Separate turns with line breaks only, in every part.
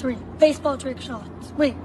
3. Baseball trick shots. Wait.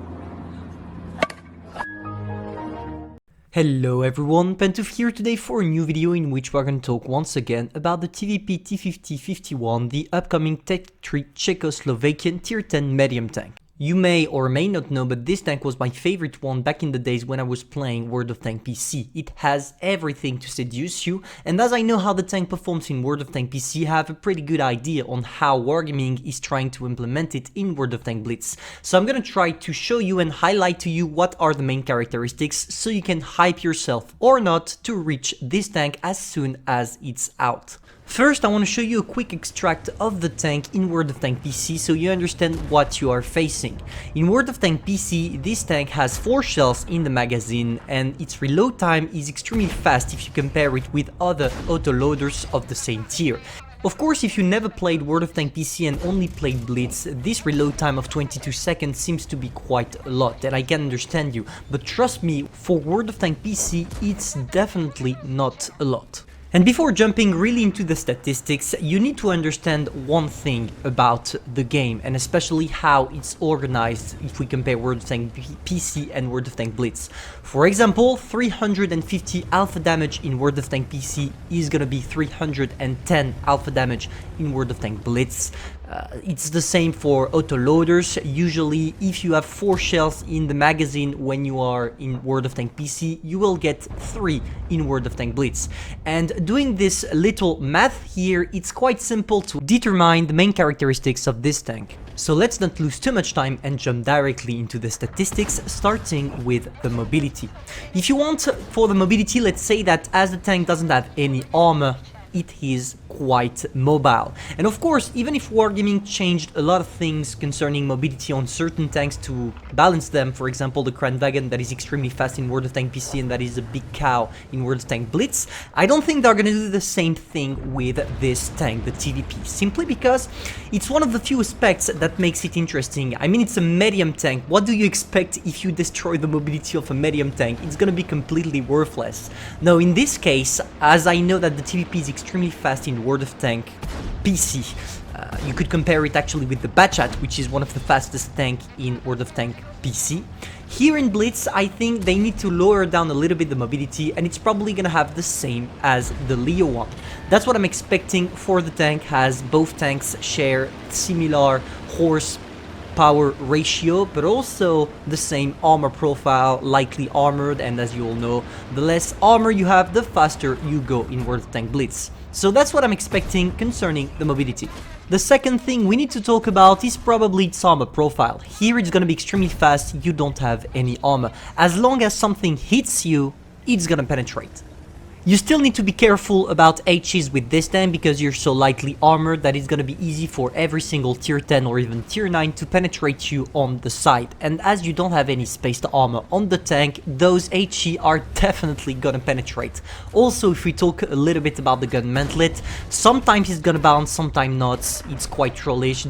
Hello everyone, Pantoufleee here today for a new video in which we're going to talk once again about the Tvp T50 51, the upcoming Tech 3 Czechoslovakian Tier 10 medium tank. You may or may not know, but this tank was my favorite one back in the days when I was playing World of Tank PC. It has everything to seduce you, and as I know how the tank performs in World of Tank PC, I have a pretty good idea on how Wargaming is trying to implement it in World of Tank Blitz. So I'm gonna try to show you and highlight to you what are the main characteristics so you can hype yourself or not to reach this tank as soon as it's out. First, I want to show you a quick extract of the tank in World of Tank PC so you understand what you are facing. In World of Tank PC, this tank has 4 shells in the magazine and its reload time is extremely fast if you compare it with other autoloaders of the same tier. Of course, if you never played World of Tank PC and only played Blitz, this reload time of 22 seconds seems to be quite a lot, and I can understand you, but trust me, for World of Tank PC, it's definitely not a lot. And before jumping really into the statistics, you need to understand one thing about the game, and especially how it's organized if we compare World of Tank PC and World of Tank Blitz. For example, 350 alpha damage in World of Tank PC is gonna be 310 alpha damage in World of Tank Blitz. It's the same for autoloaders. Usually, if you have 4 shells in the magazine when you are in World of Tank PC, you will get 3 in World of Tank Blitz. And doing this little math here, it's quite simple to determine the main characteristics of this tank. So let's not lose too much time and jump directly into the statistics, starting with the mobility. If you want for the mobility, let's say that as the tank doesn't have any armor, it is quite mobile. And of course, even if Wargaming changed a lot of things concerning mobility on certain tanks to balance them, for example the Kranwagen that is extremely fast in World of Tank PC and that is a big cow in World of Tank Blitz, I don't think they're gonna do the same thing with this tank, the TVP, simply because it's one of the few aspects that makes it interesting. I mean, it's a medium tank. What do you expect if you destroy the mobility of a medium tank? It's gonna be completely worthless. Now in this case, as I know that the TVP is extremely fast in World of Tank PC, you could compare it actually with the Batchat, which is one of the fastest tank in World of Tank PC. Here in Blitz, I think they need to lower down a little bit the mobility, and it's probably gonna have the same as the Leo one. That's what I'm expecting for the tank, as both tanks share similar horsepower ratio, but also the same armor profile, lightly armored, and as you all know, the less armor you have, the faster you go in World of Tank Blitz. So that's what I'm expecting concerning the mobility. The second thing we need to talk about is probably its armor profile. Here it's gonna be extremely fast, you don't have any armor. As long as something hits you, it's gonna penetrate. You still need to be careful about HEs with this tank because you're so lightly armored that it's gonna be easy for every single tier 10 or even tier 9 to penetrate you on the side. And as you don't have any spaced armor on the tank, those HE are definitely gonna penetrate. Also, if we talk a little bit about the gun mantlet, sometimes it's gonna bounce, sometimes not. It's quite trollish.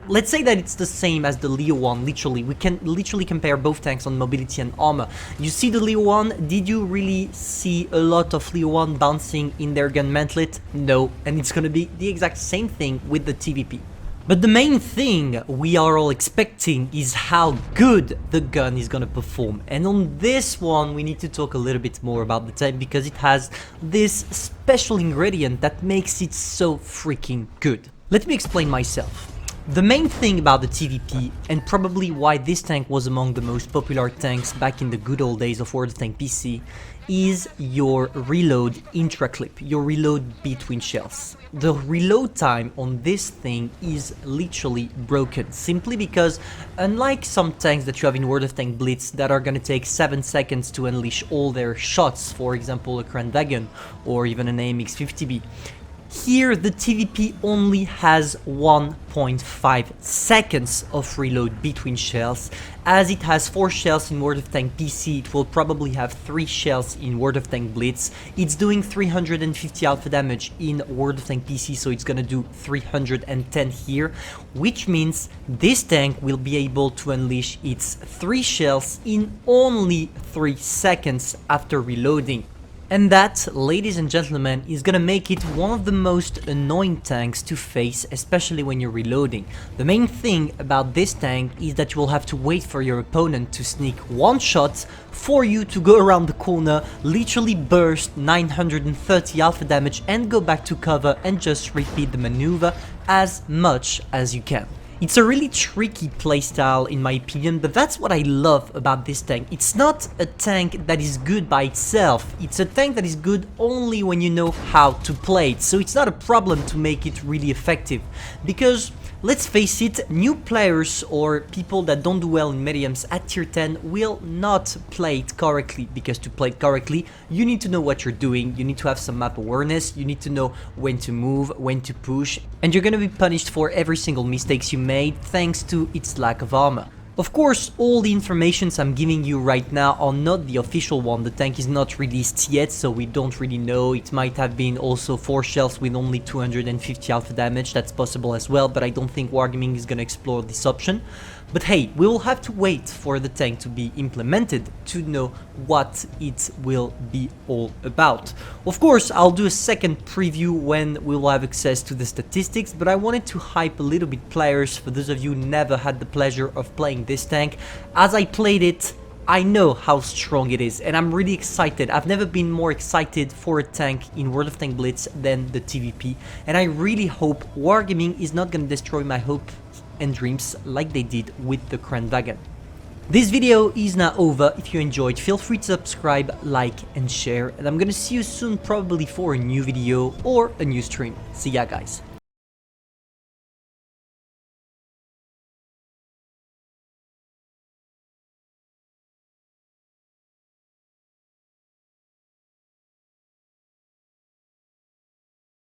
Let's say that it's the same as the Leo one, literally. We can literally compare both tanks on mobility and armor. You see the Leo one, did you really see a lot of Leo 1 bouncing in their gun mantlet? No, and it's gonna be the exact same thing with the TVP. But the main thing we are all expecting is how good the gun is gonna perform. And on this one, we need to talk a little bit more about the tank because it has this special ingredient that makes it so freaking good. Let me explain myself. The main thing about the TVP, and probably why this tank was among the most popular tanks back in the good old days of World of Tank PC, is your reload intra-clip, your reload between shells. The reload time on this thing is literally broken, simply because unlike some tanks that you have in World of Tank Blitz that are gonna take 7 seconds to unleash all their shots, for example a Kranwagen or even an AMX-50B, here the TVP only has 1.5 seconds of reload between shells. As it has 4 shells in World of Tank PC, it will probably have 3 shells in World of Tank Blitz. It's doing 350 alpha damage in World of Tank PC, so it's gonna do 310 here, which means this tank will be able to unleash its 3 shells in only 3 seconds after reloading. And that, ladies and gentlemen, is gonna make it one of the most annoying tanks to face, especially when you're reloading. The main thing about this tank is that you will have to wait for your opponent to sneak one shot for you to go around the corner, literally burst 930 alpha damage and go back to cover and just repeat the maneuver as much as you can. It's a really tricky playstyle in my opinion, but that's what I love about this tank. It's not a tank that is good by itself, it's a tank that is good only when you know how to play it, so it's not a problem to make it really effective. Because, let's face it, new players or people that don't do well in mediums at tier 10 will not play it correctly, because to play it correctly, you need to know what you're doing, you need to have some map awareness, you need to know when to move, when to push, and you're gonna be punished for every single mistakes you made thanks to its lack of armor. Of course, all the informations I'm giving you right now are not the official one. The tank is not released yet, so we don't really know. It might have been also 4 shells with only 250 alpha damage, that's possible as well, but I don't think Wargaming is gonna explore this option. But hey, we will have to wait for the tank to be implemented to know what it will be all about. Of course, I'll do a second preview when we will have access to the statistics, but I wanted to hype a little bit players for those of you who never had the pleasure of playing this tank. As I played it, I know how strong it is, and I'm really excited. I've never been more excited for a tank in World of Tanks Blitz than the TVP, and I really hope Wargaming is not gonna destroy my hope and dreams like they did with the Kranwagen. This video is now over. If you enjoyed, feel free to subscribe, like and share, and I'm gonna see you soon, probably for a new video or a new stream. See ya guys.